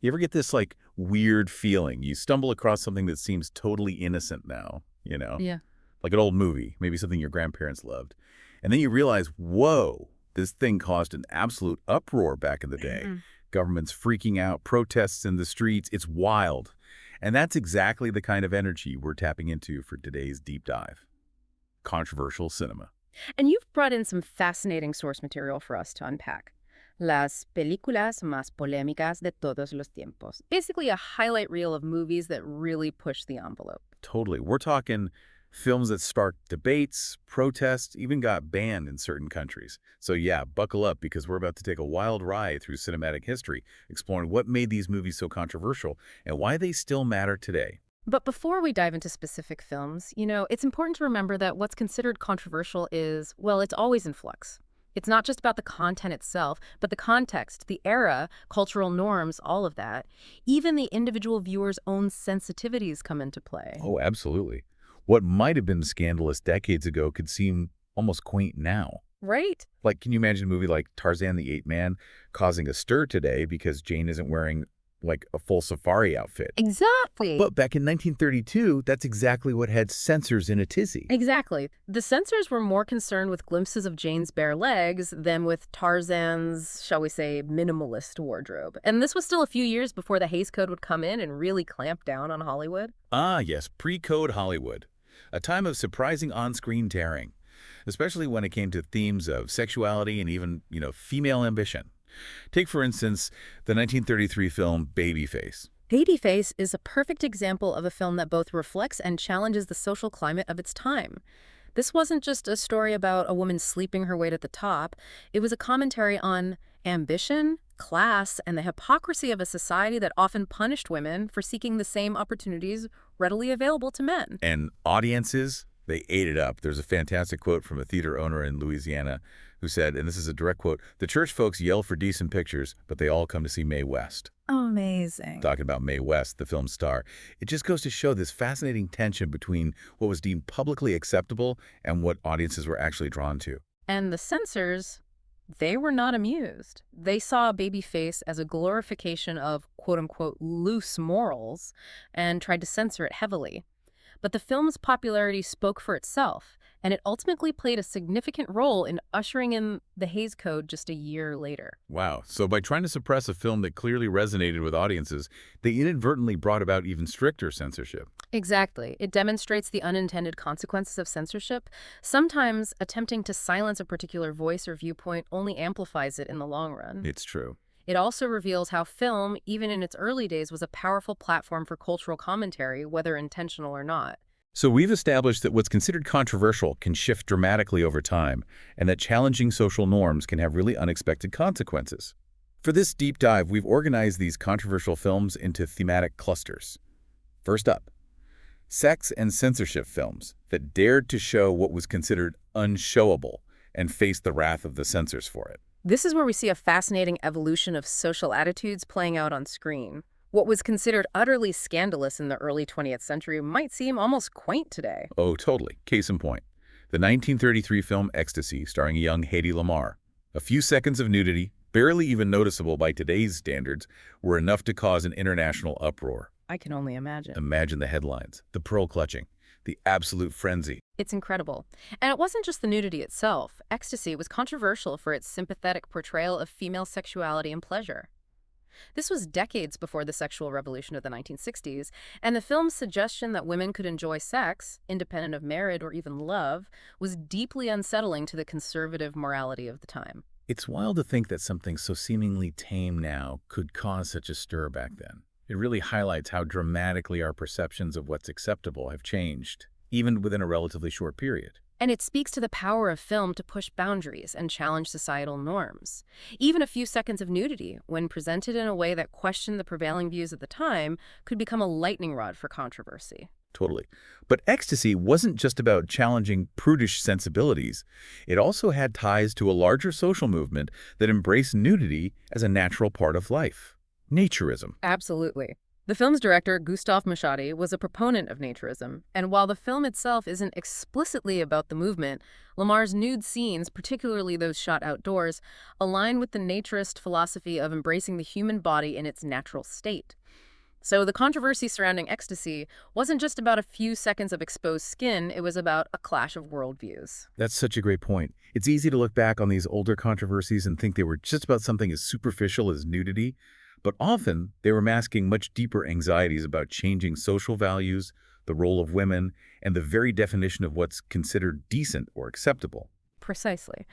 You ever get this, like, weird feeling? You stumble across something that seems totally innocent now, you know? Yeah. Like an old movie, maybe something your grandparents loved. And then you realize, whoa, this thing caused an absolute uproar back in the day. Mm. Governments freaking out, protests in the streets. It's wild. And that's exactly the kind of energy we're tapping into for today's deep dive. Controversial cinema. And you've brought in some fascinating source material for us to unpack. Las películas más polémicas de todos los tiempos. Basically a highlight reel of movies that really push the envelope. Totally. We're talking films that sparked debates, protests, even got banned in certain countries. So yeah, buckle up because we're about to take a wild ride through cinematic history, exploring what made these movies so controversial and why they still matter today. But before we dive into specific films, it's important to remember that what's considered controversial is, well, it's always in flux. It's not just about the content itself, but the context, the era, cultural norms, all of that. Even the individual viewer's own sensitivities come into play. Oh, absolutely. What might have been scandalous decades ago could seem almost quaint now. Right? Like, can you imagine a movie like Tarzan the Ape Man causing a stir today because Jane isn't wearing, like, a full safari outfit? Exactly. But back in 1932, that's exactly what had censors in a tizzy. Exactly. The censors were more concerned with glimpses of Jane's bare legs than with Tarzan's, shall we say, minimalist wardrobe. And this was still a few years before the Hays Code would come in and really clamp down on Hollywood. Ah, yes, pre-code Hollywood. A time of surprising on-screen daring, especially when it came to themes of sexuality and even, female ambition. Take, for instance, the 1933 film Babyface. Babyface is a perfect example of a film that both reflects and challenges the social climate of its time. This wasn't just a story about a woman sleeping her way to the top. It was a commentary on ambition, class, and the hypocrisy of a society that often punished women for seeking the same opportunities readily available to men. And audiences, they ate it up. There's a fantastic quote from a theater owner in Louisiana who said, and this is a direct quote, "The church folks yell for decent pictures, but they all come to see Mae West." Amazing. Talking about Mae West, the film star. It just goes to show this fascinating tension between what was deemed publicly acceptable and what audiences were actually drawn to. And the censors, they were not amused. They saw Babyface as a glorification of quote-unquote loose morals and tried to censor it heavily. But the film's popularity spoke for itself, and it ultimately played a significant role in ushering in the Hays Code just a year later. Wow. So by trying to suppress a film that clearly resonated with audiences, they inadvertently brought about even stricter censorship. Exactly. It demonstrates the unintended consequences of censorship. Sometimes attempting to silence a particular voice or viewpoint only amplifies it in the long run. It's true. It also reveals how film, even in its early days, was a powerful platform for cultural commentary, whether intentional or not. So we've established that what's considered controversial can shift dramatically over time, and that challenging social norms can have really unexpected consequences. For this deep dive, we've organized these controversial films into thematic clusters. First up, sex and censorship films that dared to show what was considered unshowable and faced the wrath of the censors for it. This is where we see a fascinating evolution of social attitudes playing out on screen. What was considered utterly scandalous in the early 20th century might seem almost quaint today. Oh, totally. Case in point, the 1933 film Ecstasy, starring a young Hedy Lamarr. A few seconds of nudity, barely even noticeable by today's standards, were enough to cause an international uproar. I can only imagine. Imagine the headlines, the pearl clutching, the absolute frenzy. It's incredible. And it wasn't just the nudity itself. Ecstasy was controversial for its sympathetic portrayal of female sexuality and pleasure. This was decades before the sexual revolution of the 1960s, and the film's suggestion that women could enjoy sex, independent of marriage or even love, was deeply unsettling to the conservative morality of the time. It's wild to think that something so seemingly tame now could cause such a stir back then. It really highlights how dramatically our perceptions of what's acceptable have changed, even within a relatively short period. And it speaks to the power of film to push boundaries and challenge societal norms. Even a few seconds of nudity, when presented in a way that questioned the prevailing views at the time, could become a lightning rod for controversy. Totally. But Ecstasy wasn't just about challenging prudish sensibilities. It also had ties to a larger social movement that embraced nudity as a natural part of life. Naturism. Absolutely. The film's director, Gustav Machadi, was a proponent of naturism, and while the film itself isn't explicitly about the movement, Lamar's nude scenes, particularly those shot outdoors, align with the naturist philosophy of embracing the human body in its natural state. So the controversy surrounding ecstasy wasn't just about a few seconds of exposed skin, it was about a clash of worldviews. That's such a great point. It's easy to look back on these older controversies and think they were just about something as superficial as nudity, but often they were masking much deeper anxieties about changing social values, the role of women, and the very definition of what's considered decent or acceptable. Precisely.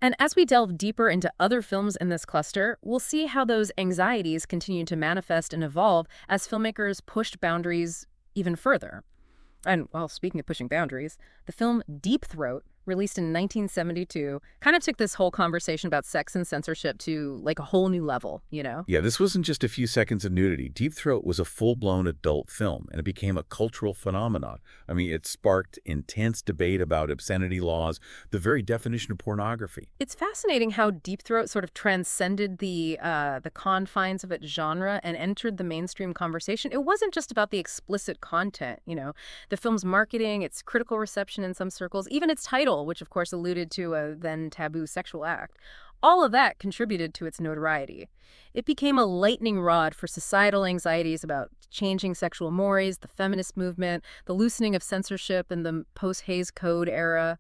And as we delve deeper into other films in this cluster, we'll see how those anxieties continue to manifest and evolve as filmmakers pushed boundaries even further. And, well, speaking of pushing boundaries, the film Deep Throat, released in 1972, kind of took this whole conversation about sex and censorship to, like, a whole new level, you know? Yeah, this wasn't just a few seconds of nudity. Deep Throat was a full-blown adult film, and it became a cultural phenomenon. I mean, it sparked intense debate about obscenity laws, the very definition of pornography. It's fascinating how Deep Throat sort of transcended the confines of its genre and entered the mainstream conversation. It wasn't just about the explicit content, you know, the film's marketing, its critical reception in some circles, even its title, which of course alluded to a then taboo sexual act. All of that contributed to its notoriety. It became a lightning rod for societal anxieties about changing sexual mores, the feminist movement, the loosening of censorship in the post-Hays Code era.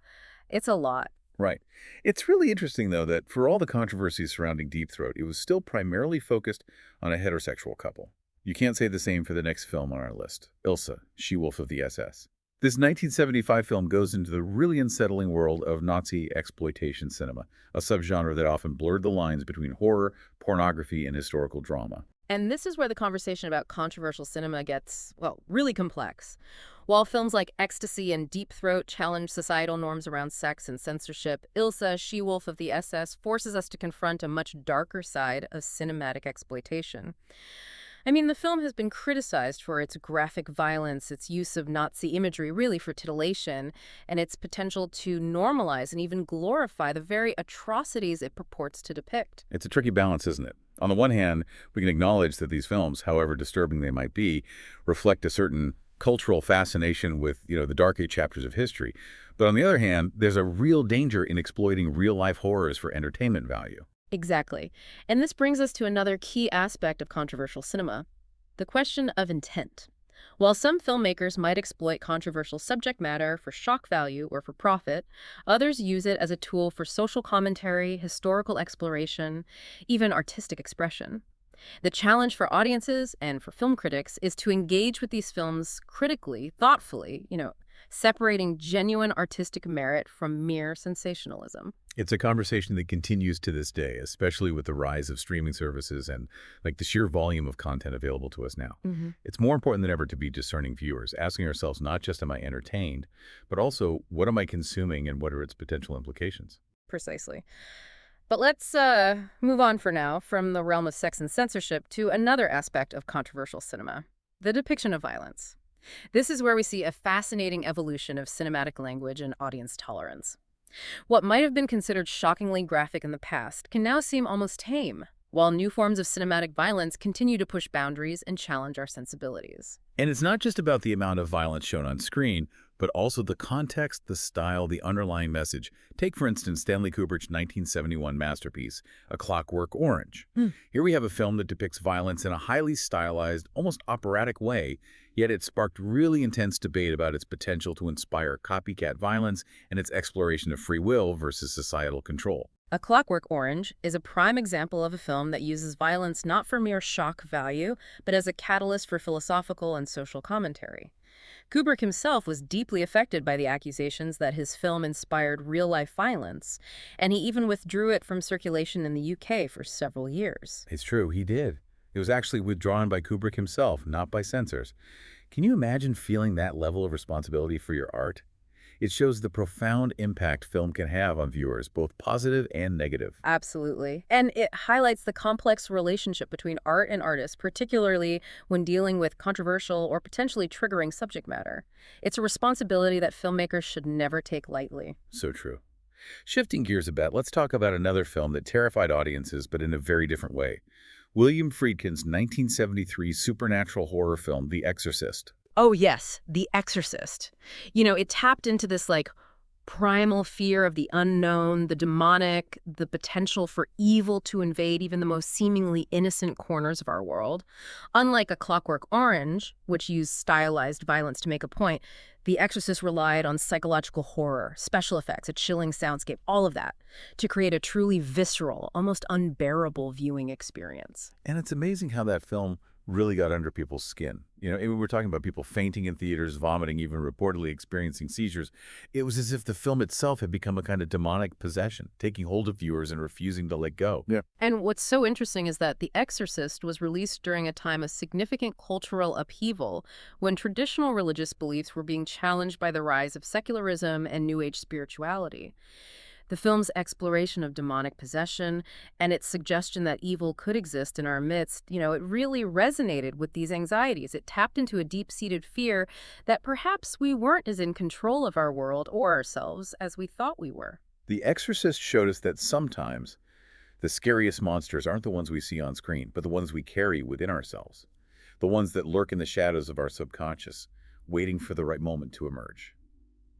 It's a lot. Right. It's really interesting, though, that for all the controversies surrounding Deep Throat, it was still primarily focused on a heterosexual couple. You can't say the same for the next film on our list, Ilsa, She-Wolf of the SS. This 1975 film goes into the really unsettling world of Nazi exploitation cinema, a subgenre that often blurred the lines between horror, pornography, and historical drama. And this is where the conversation about controversial cinema gets, well, really complex. While films like Ecstasy and Deep Throat challenge societal norms around sex and censorship, Ilsa, She-Wolf of the SS forces us to confront a much darker side of cinematic exploitation. I mean, the film has been criticized for its graphic violence, its use of Nazi imagery, really for titillation, and its potential to normalize and even glorify the very atrocities it purports to depict. It's a tricky balance, isn't it? On the one hand, we can acknowledge that these films, however disturbing they might be, reflect a certain cultural fascination with, the dark age chapters of history. But on the other hand, there's a real danger in exploiting real-life horrors for entertainment value. Exactly. And this brings us to another key aspect of controversial cinema, the question of intent. While some filmmakers might exploit controversial subject matter for shock value or for profit, others use it as a tool for social commentary, historical exploration, even artistic expression. The challenge for audiences and for film critics is to engage with these films critically, thoughtfully, separating genuine artistic merit from mere sensationalism. It's a conversation that continues to this day, especially with the rise of streaming services and the sheer volume of content available to us now. It's more important than ever to be discerning viewers, asking ourselves not just am I entertained, but also what am I consuming and what are its potential implications? Precisely. But let's move on for now from the realm of sex and censorship to another aspect of controversial cinema, the depiction of violence. This is where we see a fascinating evolution of cinematic language and audience tolerance. What might have been considered shockingly graphic in the past can now seem almost tame, while new forms of cinematic violence continue to push boundaries and challenge our sensibilities. And it's not just about the amount of violence shown on screen, but also the context, the style, the underlying message. Take, for instance, Stanley Kubrick's 1971 masterpiece, A Clockwork Orange. Here we have a film that depicts violence in a highly stylized, almost operatic way, yet it sparked really intense debate about its potential to inspire copycat violence and its exploration of free will versus societal control. A Clockwork Orange is a prime example of a film that uses violence not for mere shock value, but as a catalyst for philosophical and social commentary. Kubrick himself was deeply affected by the accusations that his film inspired real-life violence, and he even withdrew it from circulation in the UK for several years. It's true, he did. It was actually withdrawn by Kubrick himself, not by censors. Can you imagine feeling that level of responsibility for your art? It shows the profound impact film can have on viewers, both positive and negative. Absolutely. And it highlights the complex relationship between art and artist, particularly when dealing with controversial or potentially triggering subject matter. It's a responsibility that filmmakers should never take lightly. So true. Shifting gears a bit, let's talk about another film that terrified audiences, but in a very different way. William Friedkin's 1973 supernatural horror film, The Exorcist. Oh, yes, The Exorcist. It tapped into this, primal fear of the unknown, the demonic, the potential for evil to invade even the most seemingly innocent corners of our world. Unlike A Clockwork Orange, which used stylized violence to make a point, The Exorcist relied on psychological horror, special effects, a chilling soundscape, all of that, to create a truly visceral, almost unbearable viewing experience. And it's amazing how that film really got under people's skin. We're talking about people fainting in theaters, vomiting, even reportedly experiencing seizures. It was as if the film itself had become a kind of demonic possession, taking hold of viewers and refusing to let go. Yeah. And what's so interesting is that The Exorcist was released during a time of significant cultural upheaval when traditional religious beliefs were being challenged by the rise of secularism and New Age spirituality. The film's exploration of demonic possession and its suggestion that evil could exist in our midst, it really resonated with these anxieties. It tapped into a deep-seated fear that perhaps we weren't as in control of our world or ourselves as we thought we were. The Exorcist showed us that sometimes the scariest monsters aren't the ones we see on screen, but the ones we carry within ourselves, the ones that lurk in the shadows of our subconscious, waiting for the right moment to emerge.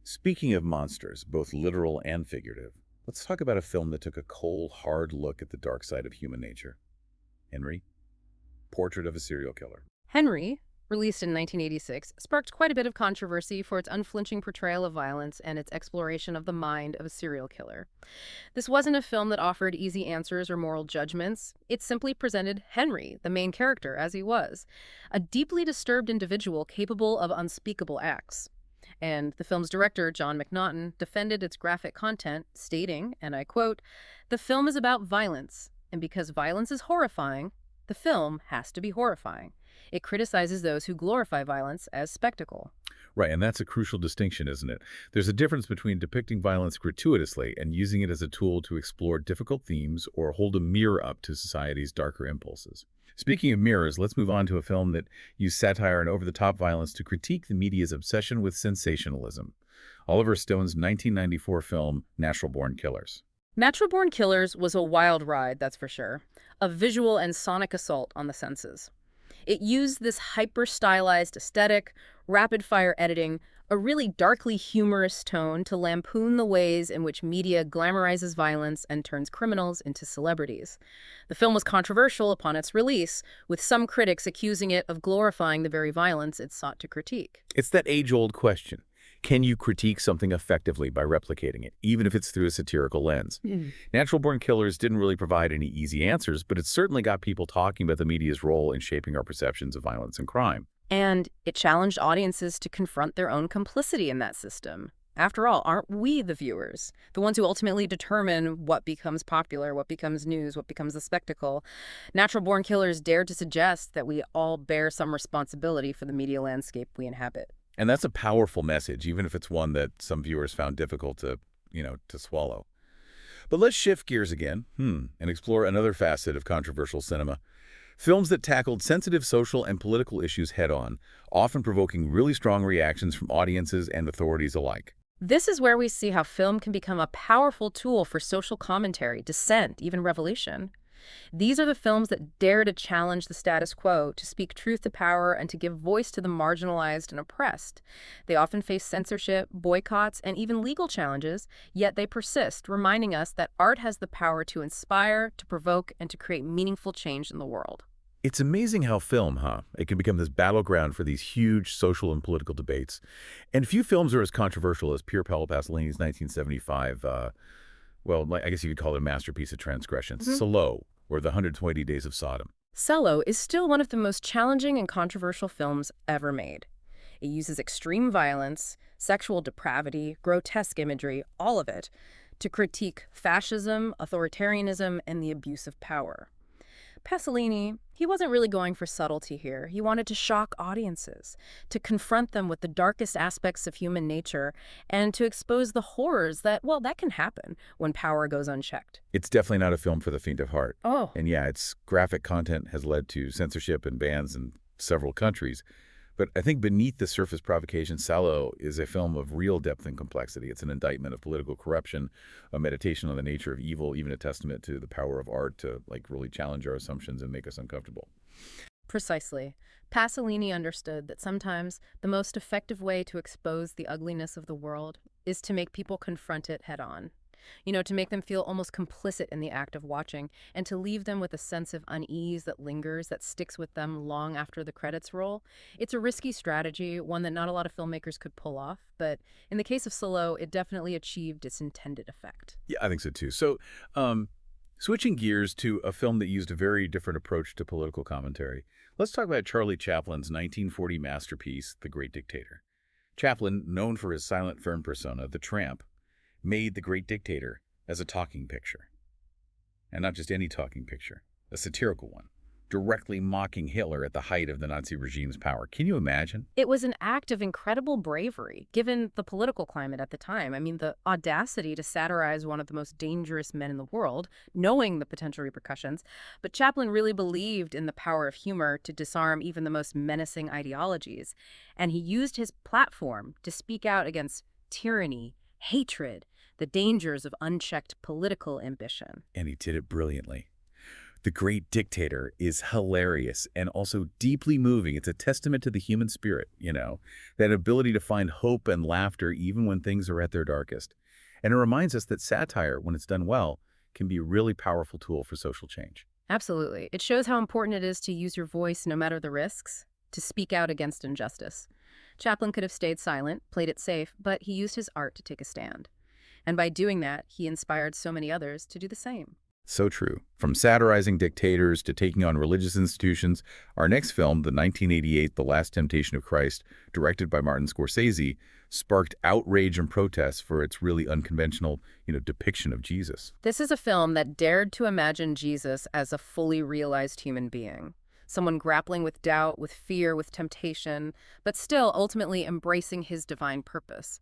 Speaking of monsters, both literal and figurative, let's talk about a film that took a cold, hard look at the dark side of human nature. Henry, Portrait of a Serial Killer. Henry, released in 1986, sparked quite a bit of controversy for its unflinching portrayal of violence and its exploration of the mind of a serial killer. This wasn't a film that offered easy answers or moral judgments. It simply presented Henry, the main character, as he was, a deeply disturbed individual capable of unspeakable acts. And the film's director, John McNaughton, defended its graphic content, stating, and I quote, "The film is about violence, and because violence is horrifying, the film has to be horrifying. It criticizes those who glorify violence as spectacle." Right, and that's a crucial distinction, isn't it? There's a difference between depicting violence gratuitously and using it as a tool to explore difficult themes or hold a mirror up to society's darker impulses. Speaking of mirrors, let's move on to a film that used satire and over-the-top violence to critique the media's obsession with sensationalism. Oliver Stone's 1994 film, Natural Born Killers. Natural Born Killers was a wild ride, that's for sure. A visual and sonic assault on the senses. It used this hyper-stylized aesthetic, rapid-fire editing, a really darkly humorous tone to lampoon the ways in which media glamorizes violence and turns criminals into celebrities. The film was controversial upon its release, with some critics accusing it of glorifying the very violence it sought to critique. It's that age-old question. Can you critique something effectively by replicating it, even if it's through a satirical lens? Natural Born Killers didn't really provide any easy answers, but it certainly got people talking about the media's role in shaping our perceptions of violence and crime. And it challenged audiences to confront their own complicity in that system. After all, aren't we the viewers, the ones who ultimately determine what becomes popular, what becomes news, what becomes a spectacle? Natural Born Killers dared to suggest that we all bear some responsibility for the media landscape we inhabit. And that's a powerful message, even if it's one that some viewers found difficult to swallow. But let's shift gears again, and explore another facet of controversial cinema. Films that tackled sensitive social and political issues head-on, often provoking really strong reactions from audiences and authorities alike. This is where we see how film can become a powerful tool for social commentary, dissent, even revolution. These are the films that dare to challenge the status quo, to speak truth to power, and to give voice to the marginalized and oppressed. They often face censorship, boycotts, and even legal challenges, yet they persist, reminding us that art has the power to inspire, to provoke, and to create meaningful change in the world. It's amazing how film, it can become this battleground for these huge social and political debates. And few films are as controversial as Pier Paolo Pasolini's 1975, I guess you could call it a masterpiece of transgression, Salo, or The 120 Days of Sodom. Salo is still one of the most challenging and controversial films ever made. It uses extreme violence, sexual depravity, grotesque imagery, all of it, to critique fascism, authoritarianism, and the abuse of power. Pasolini, he wasn't really going for subtlety here. He wanted to shock audiences, to confront them with the darkest aspects of human nature, and to expose the horrors that can happen when power goes unchecked. It's definitely not a film for the faint of heart. Oh. And yeah, its graphic content has led to censorship and bans in several countries. But I think beneath the surface provocation, Salò is a film of real depth and complexity. It's an indictment of political corruption, a meditation on the nature of evil, even a testament to the power of art to like really challenge our assumptions and make us uncomfortable. Precisely. Pasolini understood that sometimes the most effective way to expose the ugliness of the world is to make people confront it head on. To make them feel almost complicit in the act of watching and to leave them with a sense of unease that lingers, that sticks with them long after the credits roll. It's a risky strategy, one that not a lot of filmmakers could pull off, but in the case of Solo, it definitely achieved its intended effect. Yeah, I think so too. So, switching gears to a film that used a very different approach to political commentary, let's talk about Charlie Chaplin's 1940 masterpiece, The Great Dictator. Chaplin, known for his silent firm persona, the tramp, made The Great Dictator as a talking picture. And not just any talking picture, a satirical one, directly mocking Hitler at the height of the Nazi regime's power. Can you imagine? It was an act of incredible bravery, given the political climate at the time. I mean, the audacity to satirize one of the most dangerous men in the world, knowing the potential repercussions. But Chaplin really believed in the power of humor to disarm even the most menacing ideologies. And he used his platform to speak out against tyranny, hatred, the dangers of unchecked political ambition. And he did it brilliantly. The Great Dictator is hilarious and also deeply moving. It's a testament to the human spirit, that ability to find hope and laughter even when things are at their darkest. And it reminds us that satire, when it's done well, can be a really powerful tool for social change. Absolutely. It shows how important it is to use your voice no matter the risks, to speak out against injustice. Chaplin could have stayed silent, played it safe, but he used his art to take a stand. And by doing that, he inspired so many others to do the same. So true. From satirizing dictators to taking on religious institutions, our next film, the 1988 The Last Temptation of Christ, directed by Martin Scorsese, sparked outrage and protest for its really unconventional, depiction of Jesus. This is a film that dared to imagine Jesus as a fully realized human being. Someone grappling with doubt, with fear, with temptation, but still ultimately embracing his divine purpose.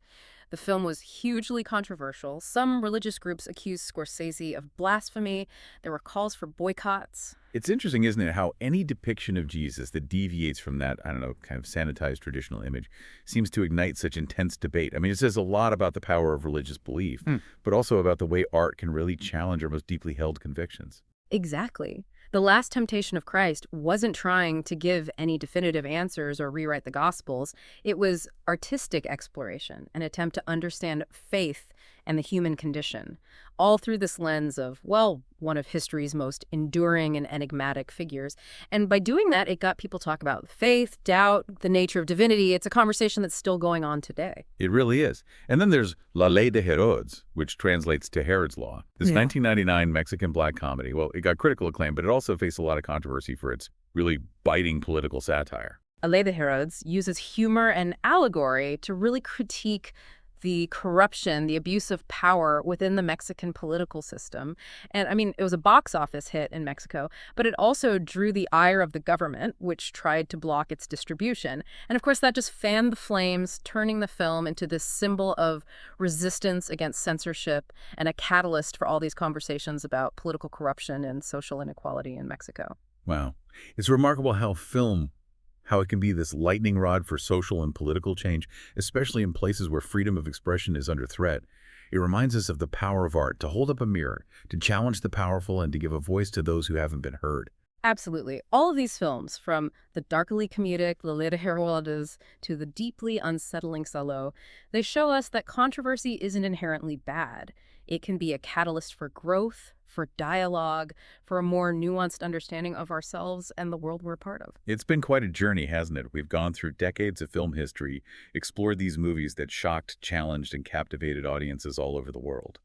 The film was hugely controversial. Some religious groups accused Scorsese of blasphemy. There were calls for boycotts. It's interesting, isn't it, how any depiction of Jesus that deviates from that, kind of sanitized traditional image seems to ignite such intense debate. I mean, it says a lot about the power of religious belief, but also about the way art can really challenge our most deeply held convictions. Exactly. The Last Temptation of Christ wasn't trying to give any definitive answers or rewrite the Gospels. It was artistic exploration, an attempt to understand faith and the human condition, all through this lens of, one of history's most enduring and enigmatic figures. And by doing that, it got people talk about faith, doubt, the nature of divinity. It's a conversation that's still going on today. It really is. And then there's La Ley de Herodes, which translates to Herod's Law. This 1999 Mexican black comedy. Well, it got critical acclaim, but it also faced a lot of controversy for its really biting political satire. La Ley de Herodes uses humor and allegory to really critique the corruption, the abuse of power within the Mexican political system. And I mean, it was a box office hit in Mexico, but it also drew the ire of the government, which tried to block its distribution. And of course, that just fanned the flames, turning the film into this symbol of resistance against censorship and a catalyst for all these conversations about political corruption and social inequality in Mexico. Wow. It's remarkable how it can be this lightning rod for social and political change, especially in places where freedom of expression is under threat. It reminds us of the power of art, to hold up a mirror, to challenge the powerful, and to give a voice to those who haven't been heard. Absolutely. All of these films, from the darkly comedic La Ley de Herodes to the deeply unsettling Salò, they show us that controversy isn't inherently bad. It can be a catalyst for growth, for dialogue, for a more nuanced understanding of ourselves and the world we're a part of. It's been quite a journey, hasn't it? We've gone through decades of film history, explored these movies that shocked, challenged, and captivated audiences all over the world.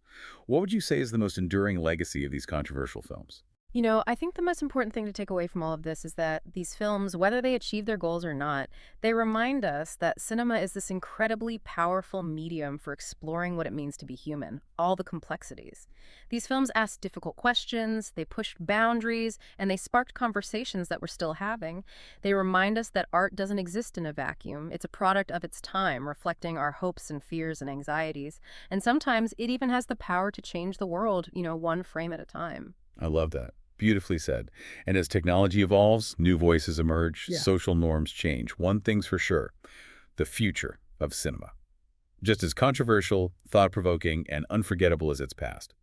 What would you say is the most enduring legacy of these controversial films? I think the most important thing to take away from all of this is that these films, whether they achieve their goals or not, they remind us that cinema is this incredibly powerful medium for exploring what it means to be human, all the complexities. These films asked difficult questions, they pushed boundaries, and they sparked conversations that we're still having. They remind us that art doesn't exist in a vacuum. It's a product of its time, reflecting our hopes and fears and anxieties. And sometimes it even has the power to change the world, one frame at a time. I love that. Beautifully said. And as technology evolves, new voices emerge, Yeah. social norms change. One thing's for sure, the future of cinema. Just as controversial, thought-provoking, and unforgettable as its past.